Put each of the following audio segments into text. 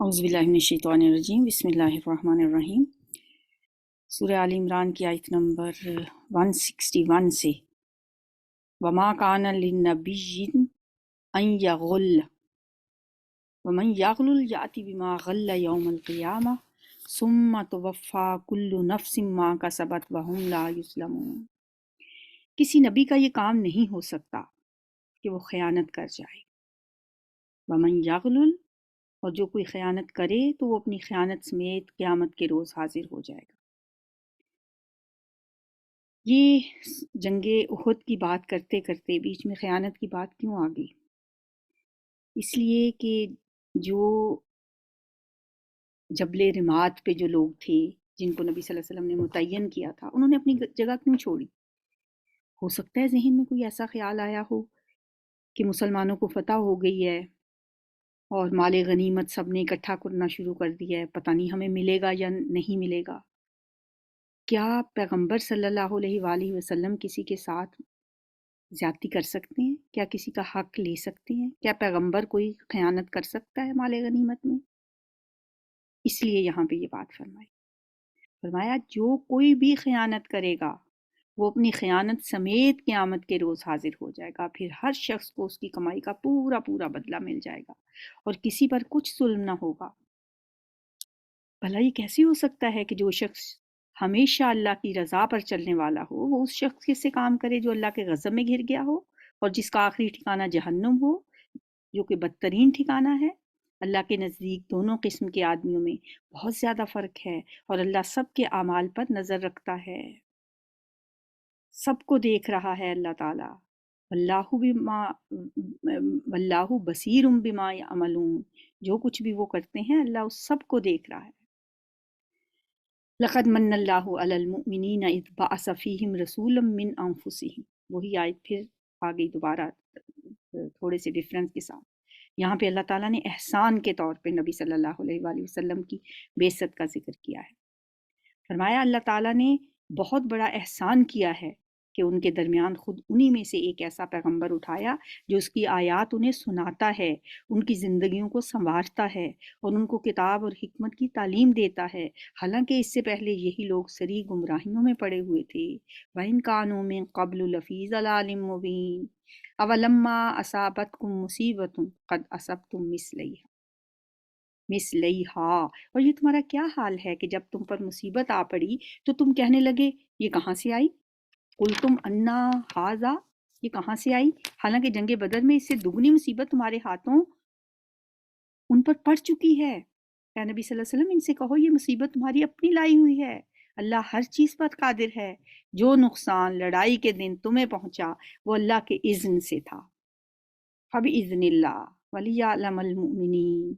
اعوذ باللہ من الشیطان الرجیم، بسم اللہ الرحمن الرحیم۔ سورہ آل عمران کی آیت نمبر 161 سے وما کان للنبی ان یغل ومن یغل یأتی بما غل یوم القیامہ ثم توفی کل نفس ما کسبت وہم لا یظلمون۔ کسی نبی کا یہ کام نہیں ہو سکتا کہ وہ خیانت کر جائے۔ ومن یغل، اور جو کوئی خیانت کرے تو وہ اپنی خیانت سمیت قیامت کے روز حاضر ہو جائے گا۔ یہ جنگ احد کی بات کرتے کرتے بیچ میں خیانت کی بات کیوں آ گئی؟ اس لیے کہ جو جبل رمات پہ جو لوگ تھے جن کو نبی صلی اللہ علیہ وسلم نے متعین کیا تھا، انہوں نے اپنی جگہ کیوں چھوڑی؟ ہو سکتا ہے ذہن میں کوئی ایسا خیال آیا ہو کہ مسلمانوں کو فتح ہو گئی ہے اور مال غنیمت سب نے اکٹھا کرنا شروع کر دیا ہے، پتہ نہیں ہمیں ملے گا یا نہیں ملے گا۔ کیا پیغمبر صلی اللہ علیہ وآلہ وسلم کسی کے ساتھ زیادتی کر سکتے ہیں؟ کیا کسی کا حق لے سکتے ہیں؟ کیا پیغمبر کوئی خیانت کر سکتا ہے مال غنیمت میں؟ اس لیے یہاں پہ یہ بات فرمایا جو کوئی بھی خیانت کرے گا وہ اپنی خیانت سمیت قیامت کے روز حاضر ہو جائے گا، پھر ہر شخص کو اس کی کمائی کا پورا پورا بدلہ مل جائے گا اور کسی پر کچھ ظلم نہ ہوگا۔ بھلا یہ کیسے ہو سکتا ہے کہ جو شخص ہمیشہ اللہ کی رضا پر چلنے والا ہو وہ اس شخص سے کام کرے جو اللہ کے غضب میں گھر گیا ہو اور جس کا آخری ٹھکانہ جہنم ہو، جو کہ بدترین ٹھکانہ ہے؟ اللہ کے نزدیک دونوں قسم کے آدمیوں میں بہت زیادہ فرق ہے اور اللہ سب کے اعمال پر نظر رکھتا ہے، سب کو دیکھ رہا ہے اللہ تعالیٰ۔ واللہ بصیر بما یعملون، جو کچھ بھی وہ کرتے ہیں اللہ اس سب کو دیکھ رہا ہے۔ لقد من اللہ علی المؤمنین اذ بعث فیہم رسولا من انفسہم، وہی آیت پھر آ گئی دوبارہ تھوڑے سے ڈیفرنس کے ساتھ۔ یہاں پہ اللہ تعالیٰ نے احسان کے طور پہ نبی صلی اللہ علیہ وآلہ وسلم کی بعثت کا ذکر کیا ہے۔ فرمایا اللہ تعالیٰ نے بہت بڑا احسان کیا ہے کہ ان کے درمیان خود انہی میں سے ایک ایسا پیغمبر اٹھایا جو اس کی آیات انہیں سناتا ہے، ان کی زندگیوں کو سنوارتا ہے اور ان کو کتاب اور حکمت کی تعلیم دیتا ہے، حالانکہ اس سے پہلے یہی لوگ سری گمراہیوں میں پڑے ہوئے تھے۔ وَإِن كَانُوا مِن قَبْلُ لَفِي ضَلَالٍ مُّبِينٍ أَوَلَمَّا أَصَابَتْكُم مُّصِيبَةٌ قَدْ أَصَبْتُم مثلیہا، اور یہ تمہارا کیا حال ہے کہ جب تم پر مصیبت آ پڑی تو تم کہنے لگے یہ کہاں سے آئی؟ قل تم انا ھذا، یہ کہاں سے آئی؟ حالانکہ جنگ بدر میں اس سے دگنی مصیبت تمہارے ہاتھوں ان پر پڑ چکی ہے۔ اے نبی صلی اللہ علیہ وسلم ان سے کہو یہ مصیبت تمہاری اپنی لائی ہوئی ہے، اللہ ہر چیز پر قادر ہے۔ جو نقصان لڑائی کے دن تمہیں پہنچا وہ اللہ کے اذن سے تھا، فبإذن اللہ ولیعلم المؤمنین،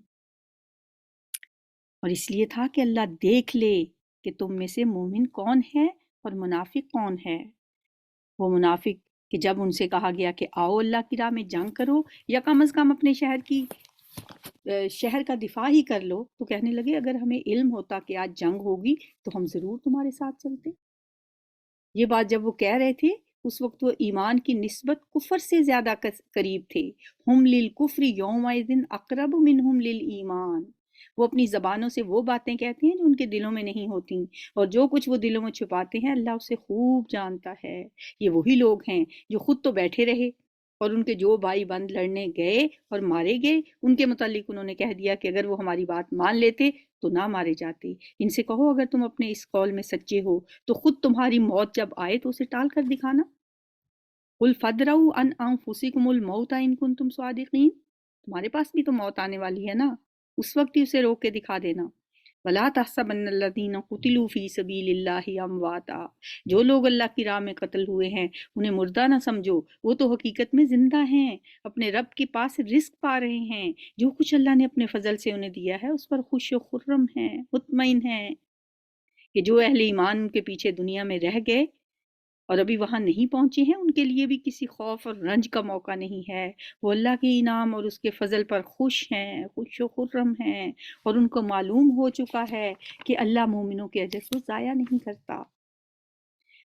اور اس لیے تھا کہ اللہ دیکھ لے کہ تم میں سے مومن کون ہے اور منافق کون ہے۔ وہ منافق کہ جب ان سے کہا گیا کہ آؤ اللہ کی راہ میں جنگ کرو یا کم از کم اپنے شہر کا دفاع ہی کر لو، تو کہنے لگے اگر ہمیں علم ہوتا کہ آج جنگ ہوگی تو ہم ضرور تمہارے ساتھ چلتے۔ یہ بات جب وہ کہہ رہے تھے اس وقت وہ ایمان کی نسبت کفر سے زیادہ قریب تھے۔ ہم للکفر یومئذ اقرب منہم للایمان، وہ اپنی زبانوں سے وہ باتیں کہتے ہیں جو ان کے دلوں میں نہیں ہوتی، اور جو کچھ وہ دلوں میں چھپاتے ہیں اللہ اسے خوب جانتا ہے۔ یہ وہی لوگ ہیں جو خود تو بیٹھے رہے اور ان کے جو بھائی بند لڑنے گئے اور مارے گئے ان کے متعلق انہوں نے کہہ دیا کہ اگر وہ ہماری بات مان لیتے تو نہ مارے جاتے۔ ان سے کہو اگر تم اپنے اس قول میں سچے ہو تو خود تمہاری موت جب آئے تو اسے ٹال کر دکھانا۔ قل فادرؤوا عن انفسکم الموت ان کنتم صادقین، تمہارے پاس بھی تو موت آنے والی ہے نا، اس وقت ہی اسے روک کے دکھا دینا۔ ولا تحسبن الذین قتلوا فی سبیل اللہ امواتا، جو لوگ اللہ کی راہ میں قتل ہوئے ہیں انہیں مردہ نہ سمجھو، وہ تو حقیقت میں زندہ ہیں، اپنے رب کے پاس رزق پا رہے ہیں، جو کچھ اللہ نے اپنے فضل سے انہیں دیا ہے اس پر خوش و خرم ہیں، مطمئن ہیں۔ کہ جو اہل ایمان ان کے پیچھے دنیا میں رہ گئے اور ابھی وہاں نہیں پہنچے ہیں ان کے لیے بھی کسی خوف اور رنج کا موقع نہیں ہے، وہ اللہ کے انعام اور اس کے فضل پر خوش ہیں، خوش و خرم ہیں، اور ان کو معلوم ہو چکا ہے کہ اللہ مومنوں کے اجر کو ضائع نہیں کرتا۔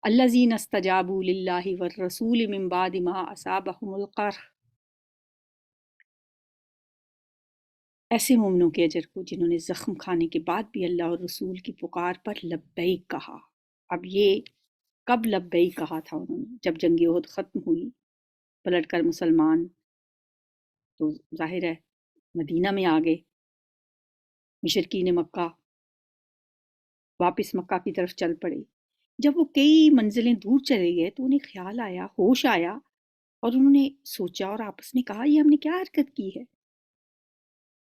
الذین استجابوا للہ والرسول من بعد ما اصابهم القرح، ایسے مومنوں کے اجر کو جنہوں نے زخم کھانے کے بعد بھی اللہ اور رسول کی پکار پر لبیک کہا۔ اب یہ کب لبیک کہا تھا انہوں نے؟ جب جنگ احد ختم ہوئی، پلٹ کر مسلمان تو ظاہر ہے مدینہ میں آ گئے، مشرکین مکہ واپس مکہ کی طرف چل پڑے۔ جب وہ کئی منزلیں دور چلے گئے تو انہیں خیال آیا، ہوش آیا، اور انہوں نے سوچا اور آپس میں کہا یہ ہم نے کیا حرکت کی ہے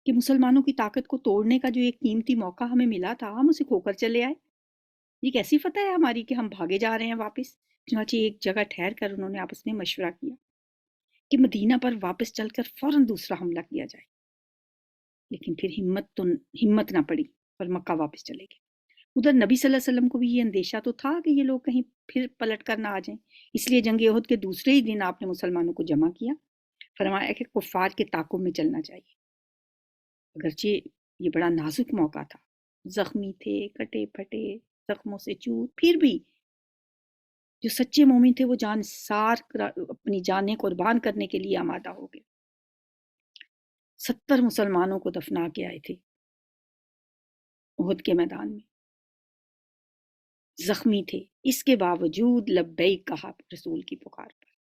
کہ مسلمانوں کی طاقت کو توڑنے کا جو ایک قیمتی موقع ہمیں ملا تھا ہم اسے کھو کر چلے آئے۔ یہ کیسی فتح ہے ہماری کہ ہم بھاگے جا رہے ہیں واپس۔ چنانچہ ایک جگہ ٹھہر کر انہوں نے آپس میں مشورہ کیا کہ مدینہ پر واپس چل کر فوراً دوسرا حملہ کیا جائے، لیکن پھر ہمت نہ پڑی اور مکہ واپس چلے گئے۔ ادھر نبی صلی اللہ علیہ وسلم کو بھی یہ اندیشہ تو تھا کہ یہ لوگ کہیں پھر پلٹ کر نہ آ جائیں، اس لیے جنگ احد کے دوسرے ہی دن آپ نے مسلمانوں کو جمع کیا، فرمایا کہ کفار کے تعاقب میں چلنا چاہیے۔ اگرچہ یہ بڑا نازک موقع تھا، زخمی تھے، کٹے پھٹے، زخموں سے چور، پھر بھی جو سچے مومن تھے وہ جان سار اپنی جانیں قربان کرنے کے لیے آمادہ ہو گئے۔ 70 مسلمانوں کو دفنا کے آئے تھے احد کے میدان میں، زخمی تھے، اس کے باوجود لبیک کہا رسول کی پکار پر،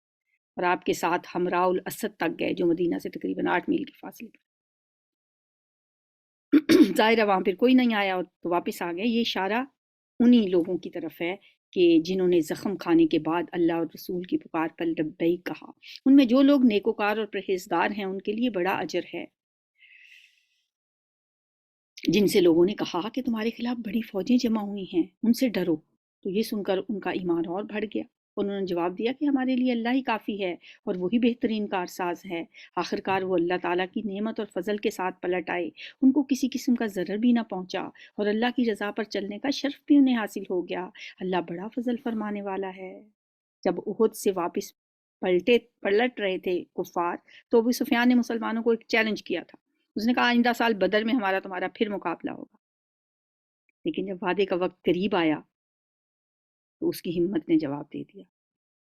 اور آپ کے ساتھ ہمراء الاسد تک گئے جو مدینہ سے تقریباً 8 میل کے فاصلے پر۔ ظاہر ہے وہاں پھر کوئی نہیں آیا اور تو واپس آ گئے۔ یہ اشارہ انہی لوگوں کی طرف ہے کہ جنہوں نے زخم کھانے کے بعد اللہ اور رسول کی پکار پر لبیک کہا۔ ان میں جو لوگ نیکوکار اور پرہیزگار ہیں ان کے لیے بڑا اجر ہے۔ جن سے لوگوں نے کہا کہ تمہارے خلاف بڑی فوجیں جمع ہوئی ہیں، ان سے ڈرو، تو یہ سن کر ان کا ایمان اور بڑھ گیا۔ انہوں نے جواب دیا کہ ہمارے لیے اللہ ہی کافی ہے اور وہی بہترین کارساز ہے۔ آخرکار وہ اللہ تعالیٰ کی نعمت اور فضل کے ساتھ پلٹ آئے، ان کو کسی قسم کا ضرر بھی نہ پہنچا اور اللہ کی رضا پر چلنے کا شرف بھی انہیں حاصل ہو گیا۔ اللہ بڑا فضل فرمانے والا ہے۔ جب احد سے واپس پلٹ رہے تھے کفار تو ابو سفیان نے مسلمانوں کو ایک چیلنج کیا تھا۔ اس نے کہا آئندہ سال بدر میں ہمارا تمہارا پھر مقابلہ ہوگا، لیکن جب وعدے کا وقت قریب آیا تو اس کی ہمت نے جواب دے دیا،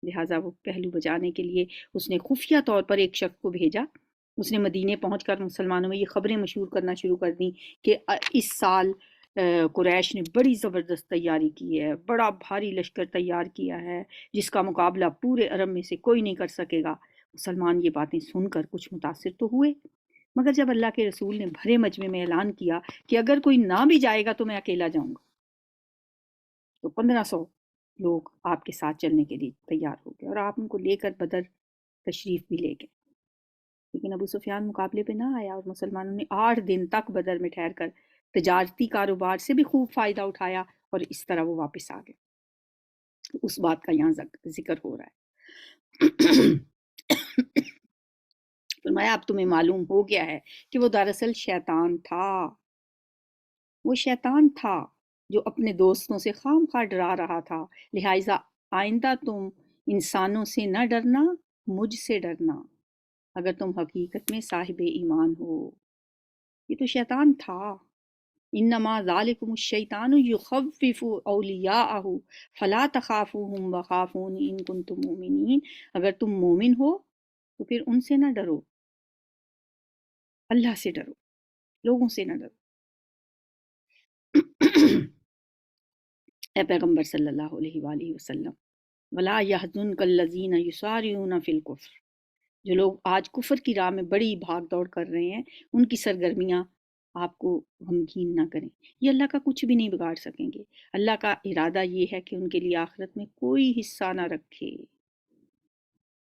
لہٰذا وہ پہلو بجانے کے لیے اس نے خفیہ طور پر ایک شخص کو بھیجا۔ اس نے مدینے پہنچ کر مسلمانوں میں یہ خبریں مشہور کرنا شروع کر دیں کہ اس سال قریش نے بڑی زبردست تیاری کی ہے، بڑا بھاری لشکر تیار کیا ہے جس کا مقابلہ پورے عرب میں سے کوئی نہیں کر سکے گا۔ مسلمان یہ باتیں سن کر کچھ متاثر تو ہوئے، مگر جب اللہ کے رسول نے بھرے مجمع میں اعلان کیا کہ اگر کوئی نہ بھی جائے گا تو میں اکیلا جاؤں گا، تو 1500 لوگ آپ کے ساتھ چلنے کے لیے تیار ہو گئے اور آپ ان کو لے کر بدر تشریف بھی لے گئے۔ لیکن ابو سفیان مقابلے پہ نہ آیا اور مسلمانوں نے 8 دن تک بدر میں ٹھہر کر تجارتی کاروبار سے بھی خوب فائدہ اٹھایا اور اس طرح وہ واپس آ گئے۔ اس بات کا یہاں ذکر ہو رہا ہے۔ فرمایا اب تمہیں معلوم ہو گیا ہے کہ وہ دراصل شیطان تھا، وہ شیطان تھا جو اپنے دوستوں سے خام خواہ ڈرا رہا تھا، لہٰذا آئندہ تم انسانوں سے نہ ڈرنا، مجھ سے ڈرنا اگر تم حقیقت میں صاحب ایمان ہو۔ یہ تو شیطان تھا۔ انما ذالکم الشیطان یخوف اولیاءہ فلا تخافوہم وخافون ان کنتم مؤمنین، اگر تم مومن ہو تو پھر ان سے نہ ڈرو، اللہ سے ڈرو، لوگوں سے نہ ڈرو۔ اے پیغمبر صلی اللہ علیہ وآلہ وسلم، ولا يحزنک الذین یسارعون فی الکفر، جو لوگ آج کفر کی راہ میں بڑی بھاگ دوڑ کر رہے ہیں ان کی سرگرمیاں آپ کو غمگین نہ کریں، یہ اللہ کا کچھ بھی نہیں بگاڑ سکیں گے۔ اللہ کا ارادہ یہ ہے کہ ان کے لیے آخرت میں کوئی حصہ نہ رکھے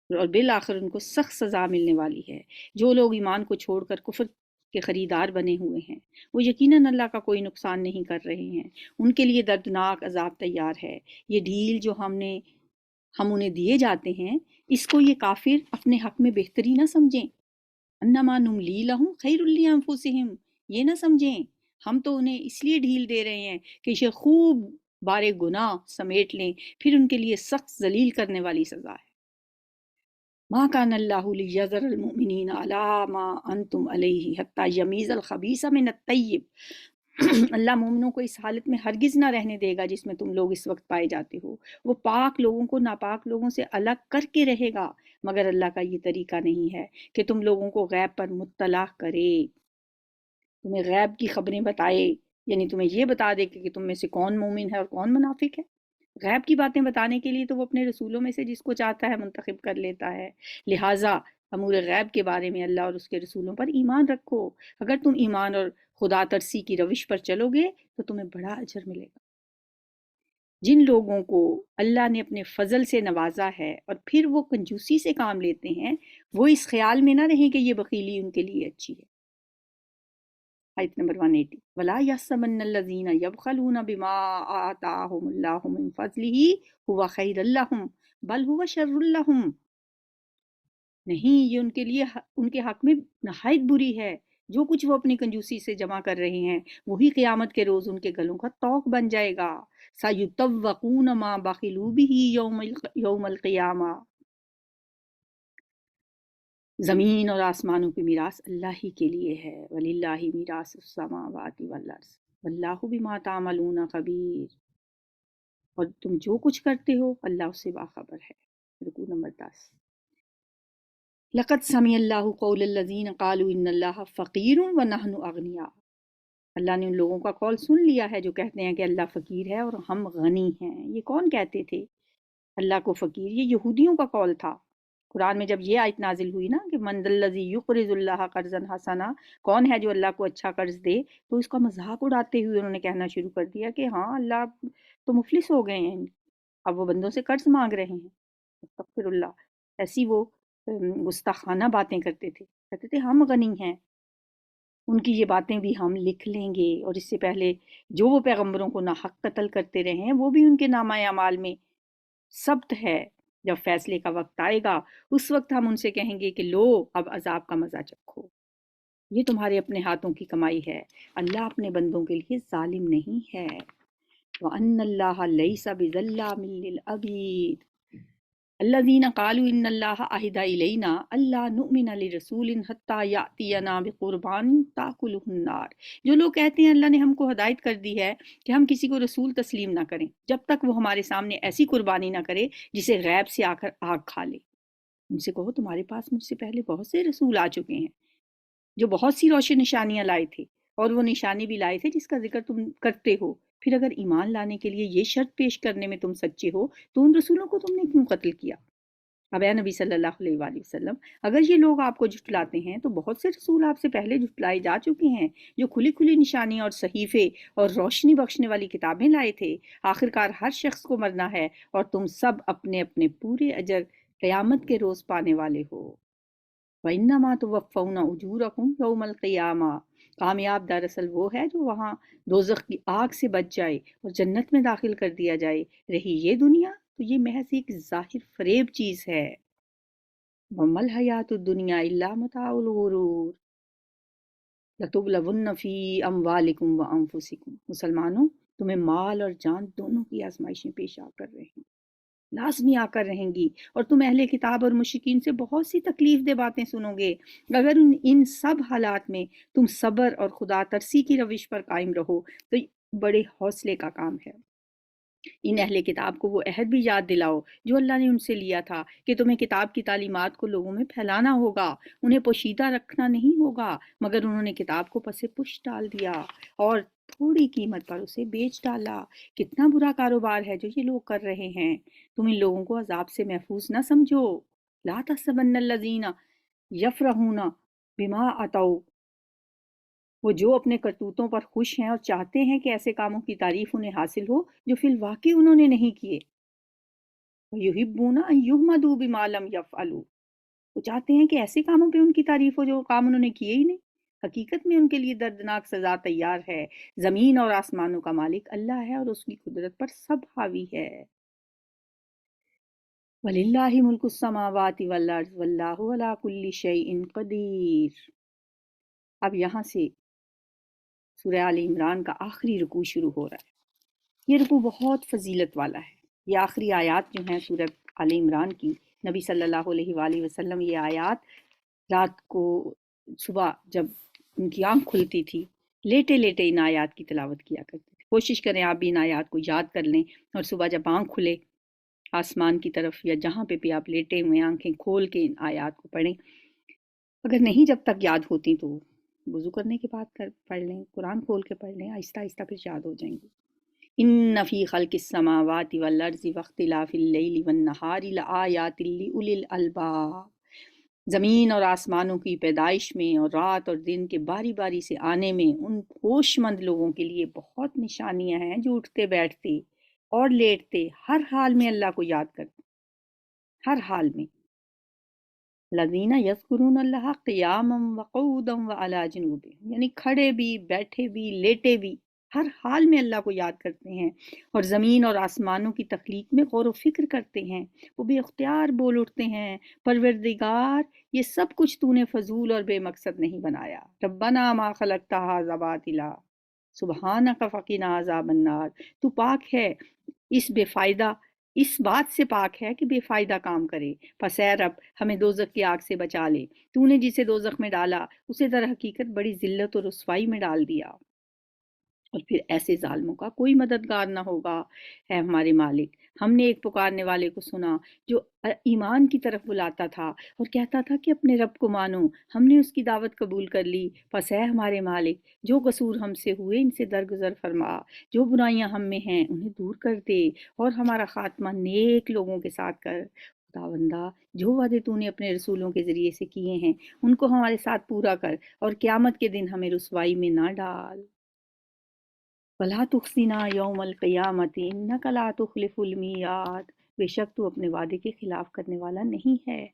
اور بالآخر ان کو سخت سزا ملنے والی ہے۔ جو لوگ ایمان کو چھوڑ کر کفر کے خریدار بنے ہوئے ہیں وہ یقیناً اللہ کا کوئی نقصان نہیں کر رہے ہیں، ان کے لیے دردناک عذاب تیار ہے۔ یہ ڈھیل جو ہم انہیں دیے جاتے ہیں، اس کو یہ کافر اپنے حق میں بہتری نہ سمجھیں۔ انما نملی لہم خیر لانفسہم، یہ نہ سمجھیں ہم تو انہیں اس لیے ڈھیل دے رہے ہیں کہ اسے خوب بارے گناہ سمیٹ لیں، پھر ان کے لیے سخت ذلیل کرنے والی سزا ہے۔ ما کان اللہ لیذر المؤمنین علی ما انتم علیہ حتی یمیز الخبیث من الطیب، اللہ مومنوں کو اس حالت میں ہرگز نہ رہنے دے گا جس میں تم لوگ اس وقت پائے جاتے ہو۔ وہ پاک لوگوں کو ناپاک لوگوں سے الگ کر کے رہے گا، مگر اللہ کا یہ طریقہ نہیں ہے کہ تم لوگوں کو غیب پر مطلع کرے۔ تمہیں غیب کی خبریں بتائے، یعنی تمہیں یہ بتا دے کہ تم میں سے کون مومن ہے اور کون منافق ہے۔ غیب کی باتیں بتانے کے لیے تو وہ اپنے رسولوں میں سے جس کو چاہتا ہے منتخب کر لیتا ہے۔ لہٰذا امور غیب کے بارے میں اللہ اور اس کے رسولوں پر ایمان رکھو۔ اگر تم ایمان اور خدا ترسی کی روش پر چلو گے تو تمہیں بڑا اجر ملے گا۔ جن لوگوں کو اللہ نے اپنے فضل سے نوازا ہے اور پھر وہ کنجوسی سے کام لیتے ہیں، وہ اس خیال میں نہ رہیں کہ یہ بخیلی ان کے لیے اچھی ہے۔ آیت نمبر 180، وَلَا يَحْسَبَنَّ الَّذِينَ يَبْخَلُونَ بِمَا آتَاهُمُ اللَّهُ مِنْ فَضْلِهِ هُوَ خَيْرٌ لَّهُمْ بَلْ هُوَ شَرٌّ لَّهُمْ۔ نہیں، یہ ان کے لیے ان کے حق میں نہایت بری ہے۔ جو کچھ وہ اپنی کنجوسی سے جمع کر رہے ہیں وہی قیامت کے روز ان کے گلوں کا طوق بن جائے گا۔ سَيُطَوَّقُونَ مَا بَخِلُوا بِهِ يَوْمَ الْقِيَامَةِ۔ زمین اور آسمانوں کی میراث اللہ ہی کے لیے ہے۔ وَلِلَّهِ مِيرَاثُ السَّمَاوَاتِ وَالْأَرْضِ وَاللَّهُ بِمَا تَعْمَلُونَ خَبِيرٌ۔ اور تم جو کچھ کرتے ہو اللہ اس سے باخبر ہے۔ رکوع نمبر 10۔ لقد سمع اللہ قول الذین قالوا ان اللہ فقیر ونحن اغنیاء۔ اللہ نے ان لوگوں کا قول سن لیا ہے جو کہتے ہیں کہ اللہ فقیر ہے اور ہم غنی ہیں۔ یہ کون کہتے تھے اللہ کو فقیر؟ یہ یہودیوں کا قول تھا۔ قرآن میں جب یہ آیت نازل ہوئی نا کہ من ذا الذی یقرض اللہ قرضا حسنا، کون ہے جو اللہ کو اچھا قرض دے، تو اس کا مذاق اڑاتے ہوئے انہوں نے کہنا شروع کر دیا کہ ہاں اللہ تو مفلس ہو گئے ہیں، اب وہ بندوں سے قرض مانگ رہے ہیں۔ استغفر اللہ، ایسی وہ گستاخانہ باتیں کرتے تھے، کہتے تھے ہم غنی ہیں۔ ان کی یہ باتیں بھی ہم لکھ لیں گے، اور اس سے پہلے جو وہ پیغمبروں کو ناحق قتل کرتے رہے ہیں وہ بھی ان کے نامہ اعمال میں ثبت ہے۔ جب فیصلے کا وقت آئے گا اس وقت ہم ان سے کہیں گے کہ لو اب عذاب کا مزہ چکھو، یہ تمہارے اپنے ہاتھوں کی کمائی ہے، اللہ اپنے بندوں کے لیے ظالم نہیں ہے۔ وَأَنَّ اللَّهَ لَيْسَ بِظَلَّامٍ لِّلْعَبِيدِ الذین قالوا ان اللہ عہد الینا اللہ نؤمن لرسول حتی یأتینا بقربان تاکلہ النار۔ جو لوگ کہتے ہیں اللہ نے ہم کو ہدایت کر دی ہے کہ ہم کسی کو رسول تسلیم نہ کریں جب تک وہ ہمارے سامنے ایسی قربانی نہ کرے جسے غیب سے آ کر آگ کھا لے۔ ان سے کہو تمہارے پاس مجھ سے پہلے بہت سے رسول آ چکے ہیں جو بہت سی روشن نشانیاں لائے تھے، اور وہ نشانی بھی لائے تھے جس کا ذکر تم کرتے ہو۔ پھر اگر ایمان لانے کے لیے یہ شرط پیش کرنے میں تم سچے ہو تو ان رسولوں کو تم نے کیوں قتل کیا؟ اب اے نبی صلی اللہ علیہ وآلہ وسلم، اگر یہ لوگ آپ کو جھٹلاتے ہیں تو بہت سے رسول آپ سے پہلے جھٹلائے جا چکے ہیں جو کھلی کھلی نشانی اور صحیفے اور روشنی بخشنے والی کتابیں لائے تھے۔ آخرکار ہر شخص کو مرنا ہے اور تم سب اپنے اپنے پورے اجر قیامت کے روز پانے والے ہو۔ وَإِنَّمَا تُوَفَّوْنَ أُجُورَكُمْ يَوْمَ الْقِيَامَةِ۔ کامیاب دراصل وہ ہے جو وہاں دوزخ کی آگ سے بچ جائے اور جنت میں داخل کر دیا جائے۔ رہی یہ دنیا تو یہ محض ایک ظاہر فریب چیز ہے۔ وَمَا الْحَيَاةُ الدُّنْيَا إِلَّا مَتَاعُ الْغُرُورِ لَتُبْلَوُنَّ فِي أَمْوَالِكُمْ وَأَنفُسِكُمْ۔ مسلمانوں، تمہیں مال اور جان دونوں کی آزمائشیں پیش آ کر رہے ہیں، لازمی آ کر رہیں گی، اور تم اہل کتاب اور مشرکین سے بہت سی تکلیف دہ باتیں سنو گے۔ اگر ان سب حالات میں تم صبر اور خدا ترسی کی روش پر قائم رہو تو یہ بڑے حوصلے کا کام ہے۔ ان اہل کتاب کو وہ عہد بھی یاد دلاؤ جو اللہ نے ان سے لیا تھا کہ تمہیں کتاب کی تعلیمات کو لوگوں میں پھیلانا ہوگا، انہیں پوشیدہ رکھنا نہیں ہوگا، مگر انہوں نے کتاب کو پس پش ڈال دیا اور تھوڑی قیمت پر اسے بیچ ڈالا۔ کتنا برا کاروبار ہے جو یہ لوگ کر رہے ہیں۔ تم ان لوگوں کو عذاب سے محفوظ نہ سمجھو۔ لا تحسبن الذین یفرحون بما اتوا، وہ جو اپنے کرتوتوں پر خوش ہیں اور چاہتے ہیں کہ ایسے کاموں کی تعریف انہیں حاصل ہو جو فی الواقع انہوں نے نہیں کیے۔ وَيُحِبُّونَ أَن يُحْمَدُوا بِمَا لَمْ يَفْعَلُوا، وہ چاہتے ہیں کہ ایسے کاموں پہ ان کی تعریف ہو جو کام انہوں نے کیے ہی نہیں۔ حقیقت میں ان کے لیے دردناک سزا تیار ہے۔ زمین اور آسمانوں کا مالک اللہ ہے اور اس کی قدرت پر سب حاوی ہے۔ وَلِلَّهِ مُلْكُ السَّمَاوَاتِ وَالْأَرْضِ وَاللَّهُ عَلَى كُلِّ شَيْءٍ قَدِيرٌ۔ اب یہاں سے سورہ آل عمران کا آخری رکوع شروع ہو رہا ہے۔ یہ رکوع بہت فضیلت والا ہے۔ یہ آخری آیات جو ہیں سورہ آل عمران کی، نبی صلی اللہ علیہ وآلہ وسلم یہ آیات رات کو صبح جب ان کی آنکھ کھلتی تھی لیٹے لیٹے ان آیات کی تلاوت کیا کرتے تھے۔ کوشش کریں آپ بھی ان آیات کو یاد کر لیں اور صبح جب آنکھ کھلے آسمان کی طرف یا جہاں پہ بھی آپ لیٹے ہوئے آنکھیں کھول کے ان آیات کو پڑھیں۔ اگر نہیں جب تک یاد ہوتی تو وضو کرنے کے بعد پڑھ لیں، قرآن کھول کے پڑھ لیں، آہستہ آہستہ پھر یاد ہو جائیں گی۔ ان فی خلق السماوات والارض واختلاف اللیل والنہار لآیات لأولی الالباب، زمین اور آسمانوں کی پیدائش میں اور رات اور دن کے باری باری سے آنے میں ان ہوش مند لوگوں کے لیے بہت نشانیاں ہیں جو اٹھتے بیٹھتے اور لیٹتے ہر حال میں اللہ کو یاد کرتے، ہر حال میں۔ الذین یذکرون اللہ قیاما وقعودا وعلی جنوبہم، یعنی کھڑے بھی، بیٹھے بھی، لیٹے بھی، ہر حال میں اللہ کو یاد کرتے ہیں اور زمین اور آسمانوں کی تخلیق میں غور و فکر کرتے ہیں۔ وہ بے اختیار بول اٹھتے ہیں، پروردگار یہ سب کچھ تو نے فضول اور بے مقصد نہیں بنایا، ربنا ما خلقت ھذا باطلا سبحانک فقنا عذاب النار، تو پاک ہے اس بے فائدہ، اس بات سے پاک ہے کہ بے فائدہ کام کرے، پس اے رب ہمیں دوزخ کی آگ سے بچا لے، تو نے جسے دوزخ میں ڈالا اسے در حقیقت بڑی ذلت اور رسوائی میں ڈال دیا، اور پھر ایسے ظالموں کا کوئی مددگار نہ ہوگا۔ اے ہمارے مالک، ہم نے ایک پکارنے والے کو سنا جو ایمان کی طرف بلاتا تھا اور کہتا تھا کہ اپنے رب کو مانو، ہم نے اس کی دعوت قبول کر لی، پس اے ہمارے مالک جو قصور ہم سے ہوئے ان سے درگزر فرما، جو برائیاں ہم میں ہیں انہیں دور کر دے اور ہمارا خاتمہ نیک لوگوں کے ساتھ کر۔ خداوندہ جو وعدے تو نے اپنے رسولوں کے ذریعے سے کیے ہیں ان کو ہمارے ساتھ پورا کر اور قیامت کے دن ہمیں رسوائی میں نہ ڈال۔ وَلَا تُخْزِنَا يَوْمَ الْقِيَامَةِ إِنَّكَ لَا تُخْلِفُ الْمِيعَادَ، بے شک تو اپنے وعدے کے خلاف کرنے والا نہیں ہے۔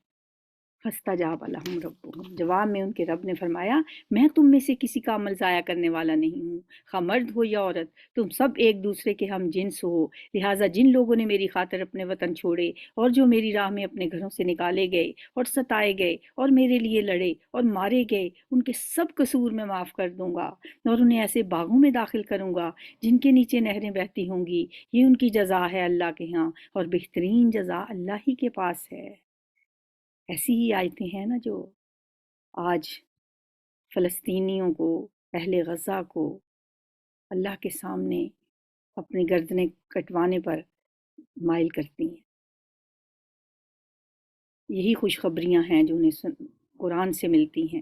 فَاسْتَجَابَ لَهُمْ رَبُّهُمْ، جواب میں ان کے رب نے فرمایا میں تم میں سے کسی کا عمل ضائع کرنے والا نہیں ہوں، خواہ مرد ہو یا عورت، تم سب ایک دوسرے کے ہم جنس ہو، لہٰذا جن لوگوں نے میری خاطر اپنے وطن چھوڑے اور جو میری راہ میں اپنے گھروں سے نکالے گئے اور ستائے گئے اور میرے لیے لڑے اور مارے گئے، ان کے سب قصور میں معاف کر دوں گا اور انہیں ایسے باغوں میں داخل کروں گا جن کے نیچے نہریں بہتی ہوں گی، یہ ان کی جزا ہے اللہ کے ہاں، اور بہترین جزا اللہ ہی کے پاس ہے۔ ایسی ہی آیتیں ہیں نا جو آج فلسطینیوں کو، اہل غزہ کو اللہ کے سامنے اپنی گردنیں کٹوانے پر مائل کرتی ہیں۔ یہی خوشخبریاں ہیں جو انہیں قرآن سے ملتی ہیں۔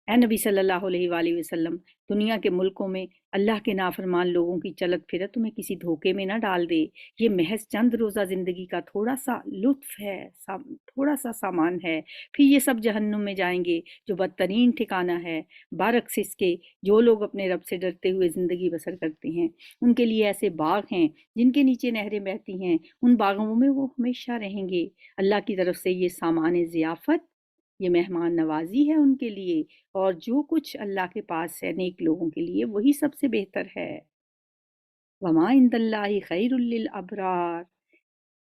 اے نبی صلی اللہ علیہ وآلہ وسلم، دنیا کے ملکوں میں اللہ کے نافرمان لوگوں کی چلت پھرت تمہیں کسی دھوکے میں نہ ڈال دے، یہ محض چند روزہ زندگی کا تھوڑا سا لطف ہے، تھوڑا سا سامان ہے، پھر یہ سب جہنم میں جائیں گے جو بدترین ٹھکانہ ہے۔ برعکس اس کے جو لوگ اپنے رب سے ڈرتے ہوئے زندگی بسر کرتے ہیں ان کے لیے ایسے باغ ہیں جن کے نیچے نہریں بہتی ہیں، ان باغوں میں وہ ہمیشہ رہیں گے۔ اللہ کی طرف سے یہ سامان ضیافت، یہ مہمان نوازی ہے ان کے لیے، اور جو کچھ اللہ کے پاس ہے نیک لوگوں کے لیے وہی سب سے بہتر ہے۔ وما عند اللہ خیر للابرار،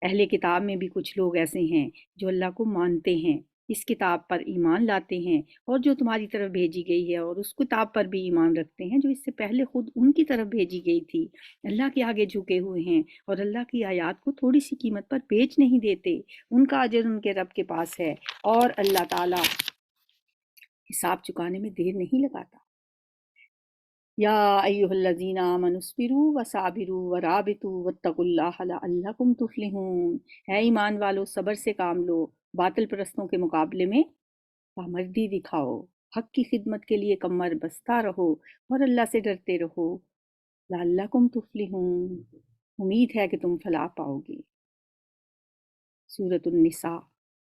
اہل کتاب میں بھی کچھ لوگ ایسے ہیں جو اللہ کو مانتے ہیں، اس کتاب پر ایمان لاتے ہیں اور جو تمہاری طرف بھیجی گئی ہے، اور اس کتاب پر بھی ایمان رکھتے ہیں جو اس سے پہلے خود ان کی طرف بھیجی گئی تھی، اللہ کے آگے جھکے ہوئے ہیں اور اللہ کی آیات کو تھوڑی سی قیمت پر بیچ نہیں دیتے، ان کا اجر ان کے رب کے پاس ہے اور اللہ تعالیٰ حساب چکانے میں دیر نہیں لگاتا۔ یا ایہا الذین آمنوا اصبروا وصابروا ورابطوا واتقوا اللہ لعلکم تفلحون، ہے ایمان والو صبر سے کام لو، باطل پرستوں کے مقابلے میں پامردی دکھاؤ، حق کی خدمت کے لیے کمر بستہ رہو اور اللہ سے ڈرتے رہو، لعلکم تفلحون، امید ہے کہ تم فلاح پاؤ گے۔ سورۃ النساء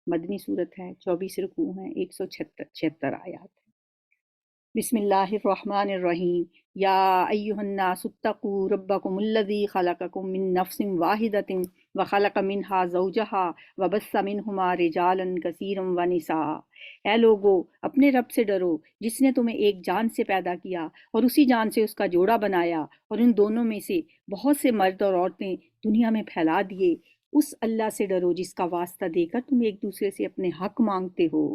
مدنی سورت ہے، 24 رکوع ہیں، 176 آیات۔ بسم اللہ الرحمن الرحیم، یا ایہا الناس اتقوا ربکم الذی خلقکم من نفس واحدۃ وخلق منہا زوجہا وبث منہما رجالا کثیرا ونساء، اے لوگو اپنے رب سے ڈرو جس نے تمہیں ایک جان سے پیدا کیا اور اسی جان سے اس کا جوڑا بنایا، اور ان دونوں میں سے بہت سے مرد اور عورتیں دنیا میں پھیلا دیے۔ اس اللہ سے ڈرو جس کا واسطہ دے کر تم ایک دوسرے سے اپنے حق مانگتے ہو،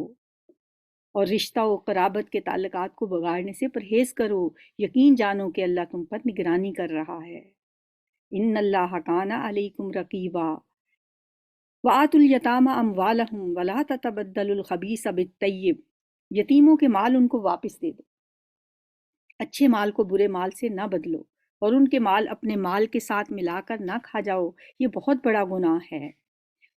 اور رشتہ و قرابت کے تعلقات کو بگاڑنے سے پرہیز کرو، یقین جانو کہ اللہ تم پر نگرانی کر رہا ہے۔ ان اللہ کان علیکم رقیبا، وآتوا الیتامی اموالہم ولا تتبدلوا الخبیث بالطیب، یتیموں کے مال ان کو واپس دے دو، اچھے مال کو برے مال سے نہ بدلو، اور ان کے مال اپنے مال کے ساتھ ملا کر نہ کھا جاؤ، یہ بہت بڑا گناہ ہے۔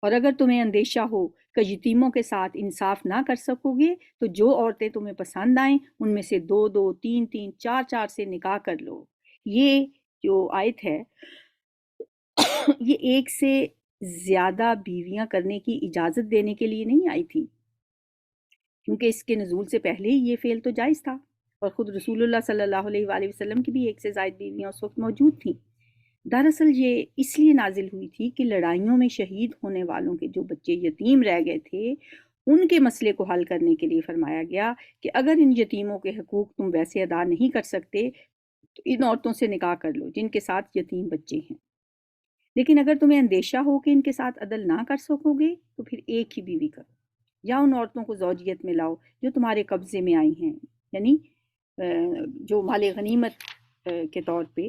اور اگر تمہیں اندیشہ ہو کہ یتیموں کے ساتھ انصاف نہ کر سکو گے تو جو عورتیں تمہیں پسند آئیں ان میں سے 2 2 3 3 4 4 سے نکاح کر لو۔ یہ جو آیت ہے یہ ایک سے زیادہ بیویاں کرنے کی اجازت دینے کے لیے نہیں آئی تھی، کیونکہ اس کے نزول سے پہلے ہی یہ فعل تو جائز تھا، اور خود رسول اللہ صلی اللہ علیہ وآلہ وسلم کی بھی ایک سے زائد بیویاں اس وقت موجود تھیں۔ دراصل یہ اس لیے نازل ہوئی تھی کہ لڑائیوں میں شہید ہونے والوں کے جو بچے یتیم رہ گئے تھے ان کے مسئلے کو حل کرنے کے لیے فرمایا گیا کہ اگر ان یتیموں کے حقوق تم ویسے ادا نہیں کر سکتے تو ان عورتوں سے نکاح کر لو جن کے ساتھ یتیم بچے ہیں، لیکن اگر تمہیں اندیشہ ہو کہ ان کے ساتھ عدل نہ کر سکو گے تو پھر ایک ہی بیوی کرو، یا ان عورتوں کو زوجیت میں لاؤ جو تمہارے قبضے میں آئی ہیں، یعنی جو مال غنیمت کے طور پہ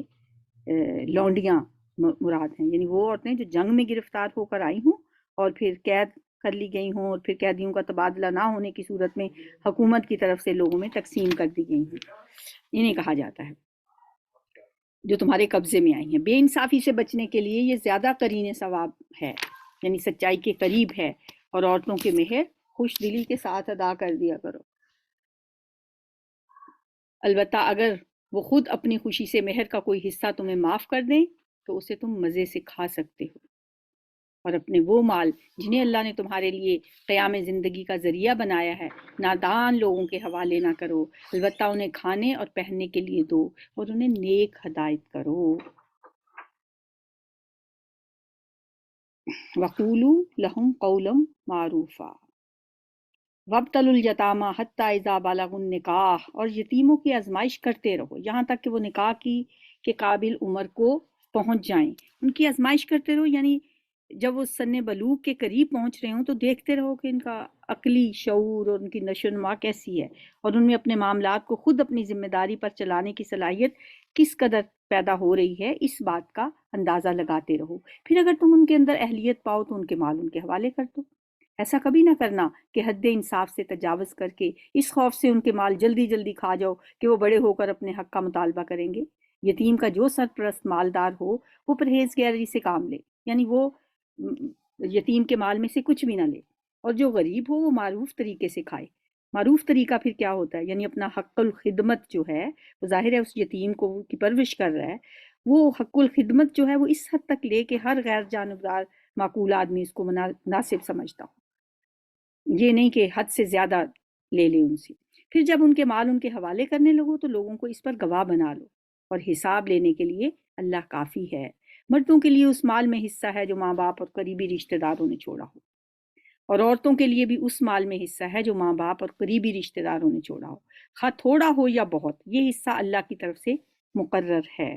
لونڈیاں مراد ہیں، یعنی وہ عورتیں جو جنگ میں گرفتار ہو کر آئی ہوں اور پھر قید کر لی گئی ہوں اور پھر قیدیوں کا تبادلہ نہ ہونے کی صورت میں حکومت کی طرف سے لوگوں میں تقسیم کر دی گئی ہوں، انہیں کہا جاتا ہے جو تمہارے قبضے میں آئی ہیں۔ بے انصافی سے بچنے کے لیے یہ زیادہ قرین ثواب ہے، یعنی سچائی کے قریب ہے، اور عورتوں کے مہر خوش دلی کے ساتھ ادا کر دیا کرو۔ البتہ اگر وہ خود اپنی خوشی سے مہر کا کوئی حصہ تمہیں معاف کر دیں تو اسے تم مزے سے کھا سکتے ہو، اور اپنے وہ مال جنہیں اللہ نے تمہارے لیے قیام زندگی کا ذریعہ بنایا ہے نادان لوگوں کے حوالے نہ کرو، البتہ انہیں کھانے اور پہننے کے لیے دو اور انہیں نیک ہدایت کرو۔ وَقُولُوا لَهُمْ قَوْلًا مَعْرُوفًا وَابْتَلُوا الْيَتَامَى حَتَّى إِذَا بَلَغُوا النِّكَاحَ، اور یتیموں کی آزمائش کرتے رہو یہاں تک کہ وہ نکاح کے قابل عمر کو پہنچ جائیں۔ ان کی آزمائش کرتے رہو یعنی جب وہ سن بلوغ کے قریب پہنچ رہے ہوں تو دیکھتے رہو کہ ان کا عقلی شعور اور ان کی نشو و نما کیسی ہے، اور ان میں اپنے معاملات کو خود اپنی ذمہ داری پر چلانے کی صلاحیت کس قدر پیدا ہو رہی ہے، اس بات کا اندازہ لگاتے رہو۔ پھر اگر تم ان کے اندر اہلیت پاؤ تو ان کے مال ان کے حوالے کر دو۔ ایسا کبھی نہ کرنا کہ حد انصاف سے تجاوز کر کے اس خوف سے ان کے مال جلدی جلدی کھا جاؤ کہ وہ بڑے ہو کر اپنے حق کا مطالبہ کریں گے۔ یتیم کا جو سرپرست مالدار ہو وہ پرہیزگاری سے کام لے، یعنی وہ یتیم کے مال میں سے کچھ بھی نہ لے، اور جو غریب ہو وہ معروف طریقے سے کھائے۔ معروف طریقہ پھر کیا ہوتا ہے؟ یعنی اپنا حق الخدمت جو ہے، وہ ظاہر ہے اس یتیم کو کی پرورش کر رہا ہے، وہ حق الخدمت جو ہے وہ اس حد تک لے کہ ہر غیر جانبدار معقول آدمی اس کو مناسب سمجھتا ہو، یہ نہیں کہ حد سے زیادہ لے لے ان سے۔ پھر جب ان کے مال ان کے حوالے کرنے لگو تو لوگوں کو اس پر گواہ بنا لو، اور حساب لینے کے لیے اللہ کافی ہے۔ مردوں کے لیے اس مال میں حصہ ہے جو ماں باپ اور قریبی رشتہ داروں نے چھوڑا ہو، اور عورتوں کے لیے بھی اس مال میں حصہ ہے جو ماں باپ اور قریبی رشتہ داروں نے چھوڑا ہو، خواہ تھوڑا ہو یا بہت، یہ حصہ اللہ کی طرف سے مقرر ہے۔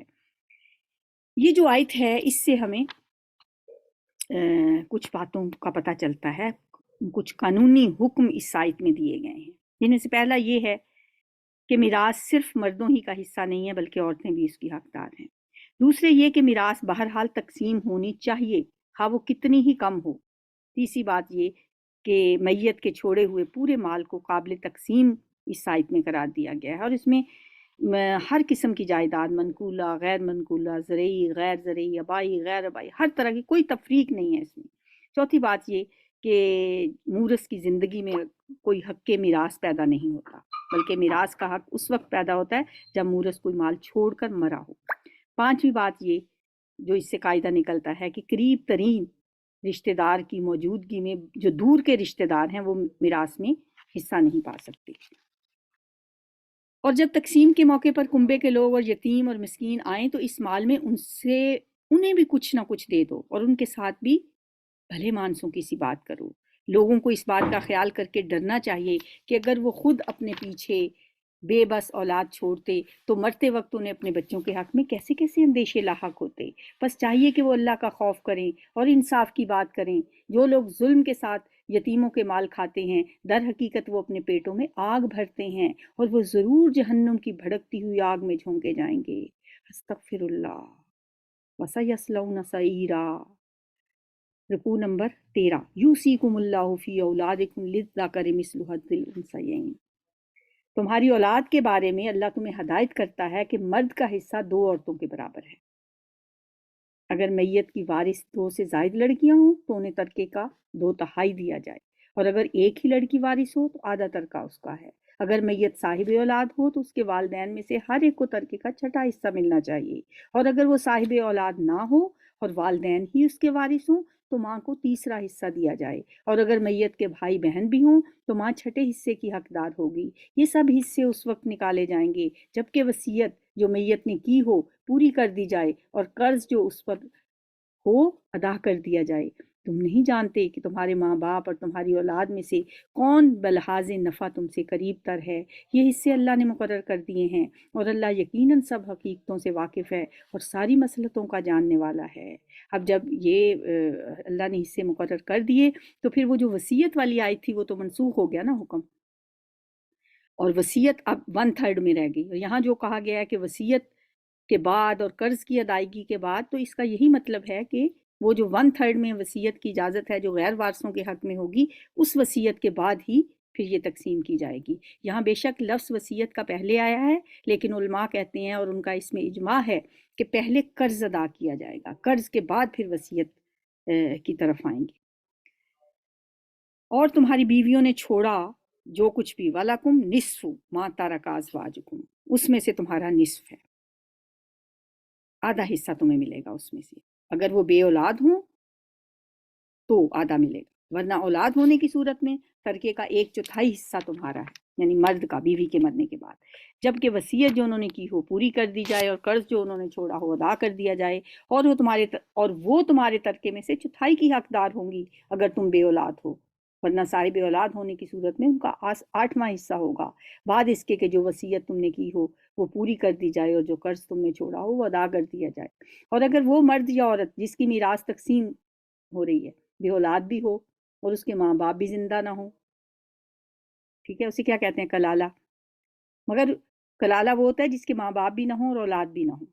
یہ جو آیت ہے اس سے ہمیں کچھ باتوں کا پتہ چلتا ہے، کچھ قانونی حکم اس آیت میں دیے گئے ہیں، جن میں سے پہلا یہ ہے کہ میراث صرف مردوں ہی کا حصہ نہیں ہے بلکہ عورتیں بھی اس کی حقدار ہیں۔ دوسرے یہ کہ میراث بہرحال تقسیم ہونی چاہیے خواہ وہ کتنی ہی کم ہو۔ تیسری بات یہ کہ میت کے چھوڑے ہوئے پورے مال کو قابل تقسیم اس آیت میں قرار دیا گیا ہے، اور اس میں ہر قسم کی جائیداد، منقولہ، غیر منقولہ، زرعی، غیر زرعی، آبائی، غیر آبائی، ہر طرح کی کوئی تفریق نہیں ہے اس میں۔ چوتھی بات یہ کہ مورث کی زندگی میں کوئی حق میراث پیدا نہیں ہوتا، بلکہ میراث کا حق اس وقت پیدا ہوتا ہے جب مورث کوئی مال چھوڑ کر مرا ہو۔ پانچویں بات یہ جو اس سے قاعدہ نکلتا ہے کہ قریب ترین رشتہ دار کی موجودگی میں جو دور کے رشتہ دار ہیں وہ میراث میں حصہ نہیں پا سکتے، اور جب تقسیم کے موقع پر کنبے کے لوگ اور یتیم اور مسکین آئیں تو اس مال میں انہیں بھی کچھ نہ کچھ دے دو، اور ان کے ساتھ بھی بھلے مانسوں کی سی بات کرو۔ لوگوں کو اس بات کا خیال کر کے ڈرنا چاہیے کہ اگر وہ خود اپنے پیچھے بے بس اولاد چھوڑتے تو مرتے وقت انہیں اپنے بچوں کے حق میں کیسے کیسے اندیشے لاحق ہوتے۔ بس چاہیے کہ وہ اللہ کا خوف کریں اور انصاف کی بات کریں۔ جو لوگ ظلم کے ساتھ یتیموں کے مال کھاتے ہیں در حقیقت وہ اپنے پیٹوں میں آگ بھرتے ہیں، اور وہ ضرور جہنم کی بھڑکتی ہوئی آگ میں جھونکے جائیں گے۔ استغفر اللہ وَسَيَصْلَوْنَ سَعِيرًا۔ رکوع نمبر 13۔ یوصیکم اللہ فی اولادکم للذکر مثل حظ الانثیین۔ تمہاری اولاد کے بارے میں اللہ تمہیں ہدایت کرتا ہے کہ مرد کا حصہ 2 عورتوں کے برابر ہے۔ اگر میت کی وارث 2 سے زائد لڑکیاں ہوں تو انہیں ترکے کا 2/3 دیا جائے، اور اگر ایک ہی لڑکی وارث ہو تو آدھا ترکہ اس کا ہے۔ اگر میت صاحب اولاد ہو تو اس کے والدین میں سے ہر ایک کو ترکے کا چھٹا حصہ ملنا چاہیے، اور اگر وہ صاحب اولاد نہ ہو اور والدین ہی اس کے وارث ہوں تو ماں کو تیسرا حصہ دیا جائے، اور اگر میت کے بھائی بہن بھی ہوں تو ماں چھٹے حصے کی حقدار ہوگی۔ یہ سب حصے اس وقت نکالے جائیں گے جبکہ وصیت جو میت نے کی ہو پوری کر دی جائے اور قرض جو اس پر ہو ادا کر دیا جائے۔ تم نہیں جانتے کہ تمہارے ماں باپ اور تمہاری اولاد میں سے کون بلحاظ نفع تم سے قریب تر ہے۔ یہ حصے اللہ نے مقرر کر دیے ہیں، اور اللہ یقیناً سب حقیقتوں سے واقف ہے اور ساری مصلحتوں کا جاننے والا ہے۔ اب جب یہ اللہ نے حصے مقرر کر دیے تو پھر وہ جو وصیت والی آئی تھی وہ تو منسوخ ہو گیا نا حکم، اور وصیت اب 1/3 میں رہ گئی۔ اور یہاں جو کہا گیا ہے کہ وصیت کے بعد اور قرض کی ادائیگی کے بعد، تو اس کا یہی مطلب ہے کہ وہ جو 1/3 میں وصیت کی اجازت ہے جو غیر وارثوں کے حق میں ہوگی، اس وصیت کے بعد ہی پھر یہ تقسیم کی جائے گی۔ یہاں بے شک لفظ وصیت کا پہلے آیا ہے، لیکن علماء کہتے ہیں اور ان کا اس میں اجماع ہے کہ پہلے قرض ادا کیا جائے گا، قرض کے بعد پھر وصیت کی طرف آئیں گے۔ اور تمہاری بیویوں نے چھوڑا جو کچھ بھی، وَلَكُمْ نِصْفُ مَا تَرَكَ أَزْوَاجُكُمْ، اس میں سے تمہارا نصف ہے، آدھا حصہ تمہیں ملے گا اس میں سے۔ اگر وہ بے اولاد ہوں تو آدھا ملے گا، ورنہ اولاد ہونے کی صورت میں ترکے کا 1/4 حصہ تمہارا ہے، یعنی مرد کا بیوی کے مرنے کے بعد، جبکہ وصیت جو انہوں نے کی ہو پوری کر دی جائے اور قرض جو انہوں نے چھوڑا ہو ادا کر دیا جائے، اور وہ تمہارے ترکے میں سے چوتھائی کی حقدار ہوں گی اگر تم بے اولاد ہو، ورنہ صاحب اولاد ہونے کی صورت میں ان کا 8واں حصہ ہوگا، بعد اس کے کہ جو وصیت تم نے کی ہو وہ پوری کر دی جائے اور جو قرض تم نے چھوڑا ہو وہ ادا کر دیا جائے۔ اور اگر وہ مرد یا عورت جس کی میراث تقسیم ہو رہی ہے بے اولاد بھی ہو اور اس کے ماں باپ بھی زندہ نہ ہو، ٹھیک ہے، اسے کیا کہتے ہیں؟ کلالہ۔ مگر کلالہ وہ ہوتا ہے جس کے ماں باپ بھی نہ ہوں اور اولاد بھی نہ ہو،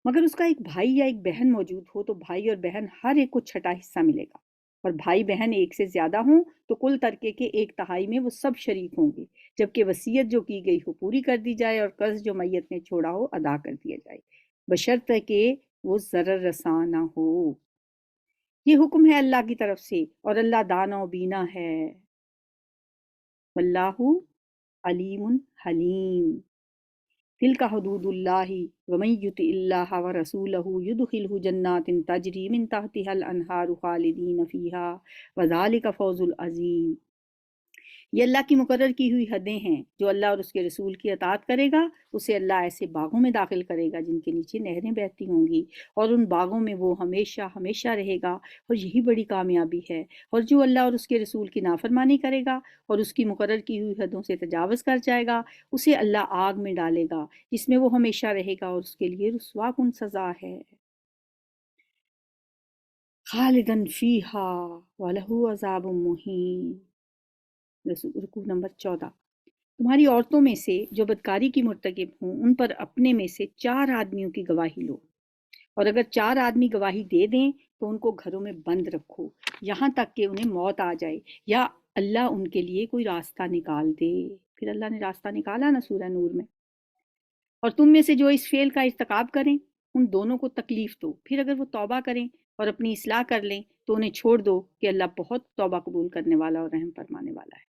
مگر اس کا ایک بھائی یا ایک بہن موجود ہو تو بھائی اور بہن ہر ایک کو چھٹا حصہ ملے گا، اور بھائی بہن ایک سے زیادہ ہوں تو کل ترکے کے 1/3 میں وہ سب شریک ہوں گے، جبکہ وصیت جو کی گئی ہو پوری کر دی جائے اور قرض جو میت نے چھوڑا ہو ادا کر دیا جائے، بشرطے کہ وہ ضرر رساں نہ ہو۔ یہ حکم ہے اللہ کی طرف سے، اور اللہ دانا و بینا ہے۔ واللہ علیم حلیم۔ تلک حدود اللہ ومن یطع اللہ ورسولہ یدخلہ جنات تجری من تحتها الانہار خالدین فیہا وذالک فوز العظیم۔ یہ اللہ کی مقرر کی ہوئی حدیں ہیں، جو اللہ اور اس کے رسول کی اطاعت کرے گا اسے اللہ ایسے باغوں میں داخل کرے گا جن کے نیچے نہریں بہتی ہوں گی، اور ان باغوں میں وہ ہمیشہ ہمیشہ رہے گا، اور یہی بڑی کامیابی ہے۔ اور جو اللہ اور اس کے رسول کی نافرمانی کرے گا اور اس کی مقرر کی ہوئی حدوں سے تجاوز کر جائے گا اسے اللہ آگ میں ڈالے گا جس میں وہ ہمیشہ رہے گا، اور اس کے لیے رسوا کن سزا ہے۔ خالدن فیہا وَلَہُ عذاب مہین۔ رکوع نمبر 14۔ تمہاری عورتوں میں سے جو بدکاری کی مرتکب ہوں ان پر اپنے میں سے 4 آدمیوں کی گواہی لو، اور اگر 4 آدمی گواہی دے دیں تو ان کو گھروں میں بند رکھو یہاں تک کہ انہیں موت آ جائے یا اللہ ان کے لیے کوئی راستہ نکال دے۔ پھر اللہ نے راستہ نکالا نا سورہ نور میں۔ اور تم میں سے جو اس فعل کا ارتکاب کریں ان دونوں کو تکلیف دو، پھر اگر وہ توبہ کریں اور اپنی اصلاح کر لیں تو انہیں چھوڑ دو کہ اللہ بہت توبہ قبول کرنے والا اور رحم فرمانے والا ہے۔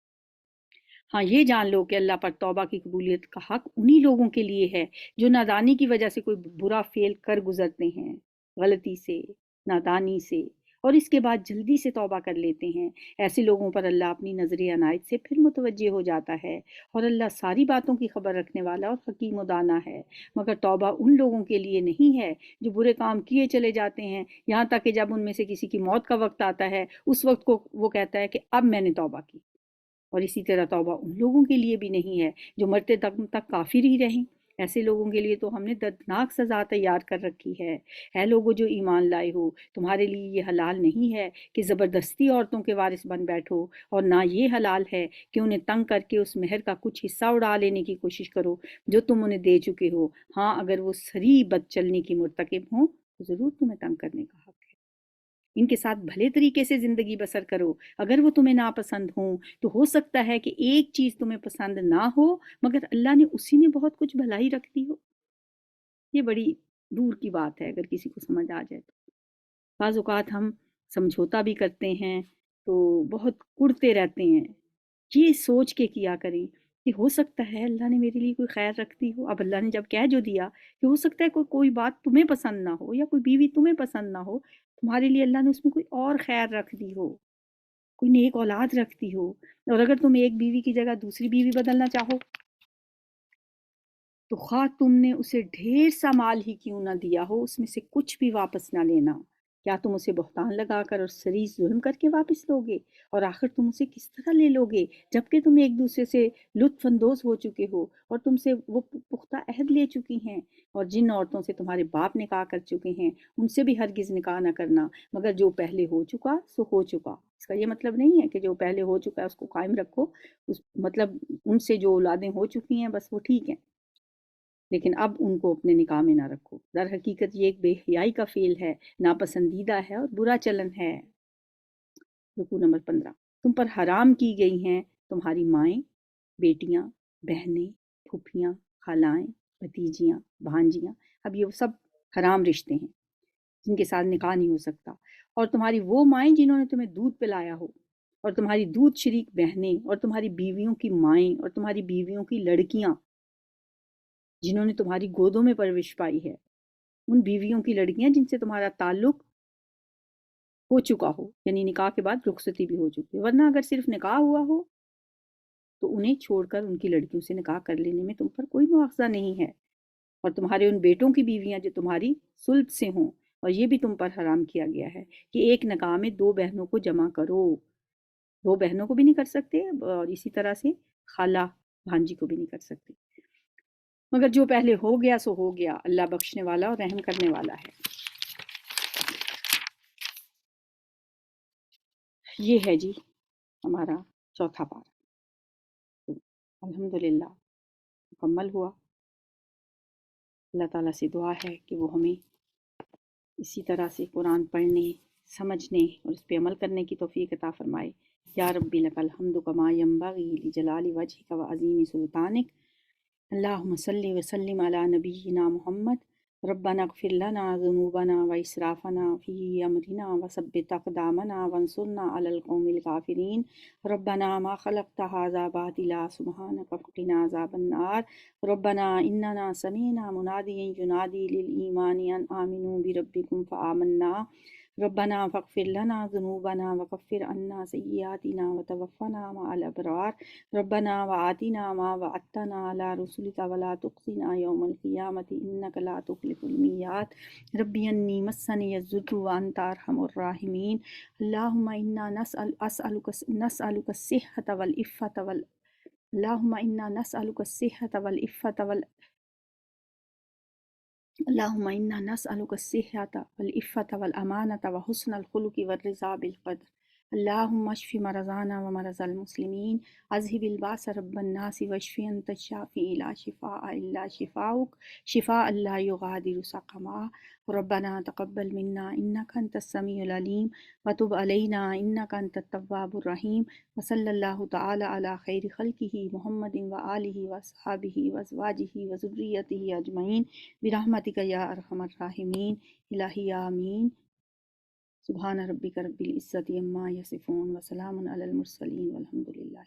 ہاں یہ جان لو کہ اللہ پر توبہ کی قبولیت کا حق انہی لوگوں کے لیے ہے جو نادانی کی وجہ سے کوئی برا فعل کر گزرتے ہیں، غلطی سے، نادانی سے، اور اس کے بعد جلدی سے توبہ کر لیتے ہیں۔ ایسے لوگوں پر اللہ اپنی نظر عنایت سے پھر متوجہ ہو جاتا ہے، اور اللہ ساری باتوں کی خبر رکھنے والا اور حکیم و دانا ہے۔ مگر توبہ ان لوگوں کے لیے نہیں ہے جو برے کام کیے چلے جاتے ہیں یہاں تک کہ جب ان میں سے کسی کی موت کا وقت آتا ہے اس وقت کو وہ کہتا ہے کہ اب میں نے توبہ کی۔ اور اسی طرح توبہ ان لوگوں کے لیے بھی نہیں ہے جو مرتے تک کافر ہی رہیں۔ ایسے لوگوں کے لیے تو ہم نے دردناک سزا تیار کر رکھی ہے۔ اے لوگو جو ایمان لائے ہو، تمہارے لیے یہ حلال نہیں ہے کہ زبردستی عورتوں کے وارث بن بیٹھو، اور نہ یہ حلال ہے کہ انہیں تنگ کر کے اس مہر کا کچھ حصہ اڑا لینے کی کوشش کرو جو تم انہیں دے چکے ہو۔ ہاں اگر وہ صریح بد چلنی کی مرتکب ہوں تو ضرور تمہیں تنگ کرنے کا حق ہے۔ ان کے ساتھ بھلے طریقے سے زندگی بسر کرو، اگر وہ تمہیں ناپسند ہوں تو ہو سکتا ہے کہ ایک چیز تمہیں پسند نہ ہو مگر اللہ نے اسی میں بہت کچھ بھلائی رکھ دی ہو۔ یہ بڑی دور کی بات ہے اگر کسی کو سمجھ آ جائے تو۔ بعض اوقات ہم سمجھوتا بھی کرتے ہیں تو بہت کڑتے رہتے ہیں۔ یہ سوچ کے کیا کریں کہ ہو سکتا ہے اللہ نے میرے لیے کوئی خیر رکھ دی ہو۔ اب اللہ نے جب کہہ جو دیا کہ ہو سکتا ہے کوئی بات تمہیں پسند نہ ہو یا کوئی بیوی تمہیں پسند نہ ہو، تمہارے لیے اللہ نے اس میں کوئی اور خیر رکھ دی ہو، کوئی نیک اولاد رکھ دی ہو، اور اگر تم ایک بیوی کی جگہ دوسری بیوی بدلنا چاہو تو خواہ تم نے اسے ڈھیر سا مال ہی کیوں نہ دیا ہو، اس میں سے کچھ بھی واپس نہ لینا۔ کیا تم اسے بہتان لگا کر اور سریح ظلم کر کے واپس لوگے؟ اور آخر تم اسے کس طرح لے لوگے جبکہ تم ایک دوسرے سے لطف اندوز ہو چکے ہو اور تم سے وہ پختہ عہد لے چکی ہیں؟ اور جن عورتوں سے تمہارے باپ نکاح کر چکے ہیں ان سے بھی ہرگز نکاح نہ کرنا، مگر جو پہلے ہو چکا سو ہو چکا۔ اس کا یہ مطلب نہیں ہے کہ جو پہلے ہو چکا ہے اس کو قائم رکھو، مطلب ان سے جو اولادیں ہو چکی ہیں بس وہ ٹھیک ہیں، لیکن اب ان کو اپنے نکاح میں نہ رکھو۔ در حقیقت یہ ایک بے حیائی کا فعل ہے، ناپسندیدہ ہے اور برا چلن ہے۔ رکوع نمبر 15، تم پر حرام کی گئی ہیں تمہاری مائیں، بیٹیاں، بہنیں، پھوپھیاں، خالائیں، بھتیجیاں، بھانجیاں۔ اب یہ سب حرام رشتے ہیں جن کے ساتھ نکاح نہیں ہو سکتا، اور تمہاری وہ مائیں جنہوں نے تمہیں دودھ پلایا ہو، اور تمہاری دودھ شریک بہنیں، اور تمہاری بیویوں کی مائیں، اور تمہاری بیویوں کی لڑکیاں جنہوں نے تمہاری گودوں میں پرورش پائی ہے، ان بیویوں کی لڑکیاں جن سے تمہارا تعلق ہو چکا ہو، یعنی نکاح کے بعد رخصتی بھی ہو چکی ہے، ورنہ اگر صرف نکاح ہوا ہو تو انہیں چھوڑ کر ان کی لڑکیوں سے نکاح کر لینے میں تم پر کوئی مواخذہ نہیں ہے، اور تمہارے ان بیٹوں کی بیویاں جو تمہاری صلب سے ہوں، اور یہ بھی تم پر حرام کیا گیا ہے کہ ایک نکاح میں دو بہنوں کو جمع کرو۔ دو بہنوں کو بھی نہیں کر سکتے، اور اسی طرح سے خالہ بھانجی کو بھی نہیں کر سکتے، مگر جو پہلے ہو گیا سو ہو گیا، اللہ بخشنے والا اور رحم کرنے والا ہے۔ یہ ہے جی ہمارا چوتھا پارہ، الحمدللہ مکمل ہوا۔ اللہ تعالیٰ سے دعا ہے کہ وہ ہمیں اسی طرح سے قرآن پڑھنے، سمجھنے اور اس پہ عمل کرنے کی توفیق عطا فرمائے۔ یا ربی لک الحمد کما ینبغی لجلال وجہک وعظیم سلطانک، اللہم صلی وسلم علی نبینا محمد۔ ربنا اغفر لنا ذنوبنا واسرافنا فی امرنا وثبت اقدامنا وانصرنا علی القوم الکافرین۔ ربنا ما خلقت هذا باطلا سبحانک فقنا عذاب النار۔ ربنا اننا سمعنا منادیا ینادی للایمان ان آمنوا بربکم فآمنا۔ ربنا فاغفر لنا ذنوبنا وكفر عنا سيئاتنا وتوفنا مع الأبرار۔ ربنا وآتنا ما وعدتنا على رسلك ولا تخزنا يوم القيامة إنك لا تخلف الميعاد۔ ربي أني مسني الضر وأنت أرحم الراحمين۔ اللهم إنا نسألك الصحة والعافية اللهم إنا نسألك الصحة والعافية اللهم إنا نسألك الصحة والعفة والأمانة وحسن الخلق والرضا بالقدر۔ اللهم اشف مرضانا ومرضى المسلمين، اذهب الباس رب الناس واشف أنت الشافي لا شفاء إلا شفاؤك شفاء لا يغادر سقما۔ ربنا تقبل منا إنك أنت السميع العليم وتب علينا إنك أنت التواب الرحيم، وصلى الله تعالى على خير خلقه محمد وآله وأصحابه وأزواجه وذريته أجمعين برحمتک یا ارحم الراحمین۔ الہی آمین۔ سبحان ربک رب العزت عما یصفون وسلام علی المرسلین والحمد للہ۔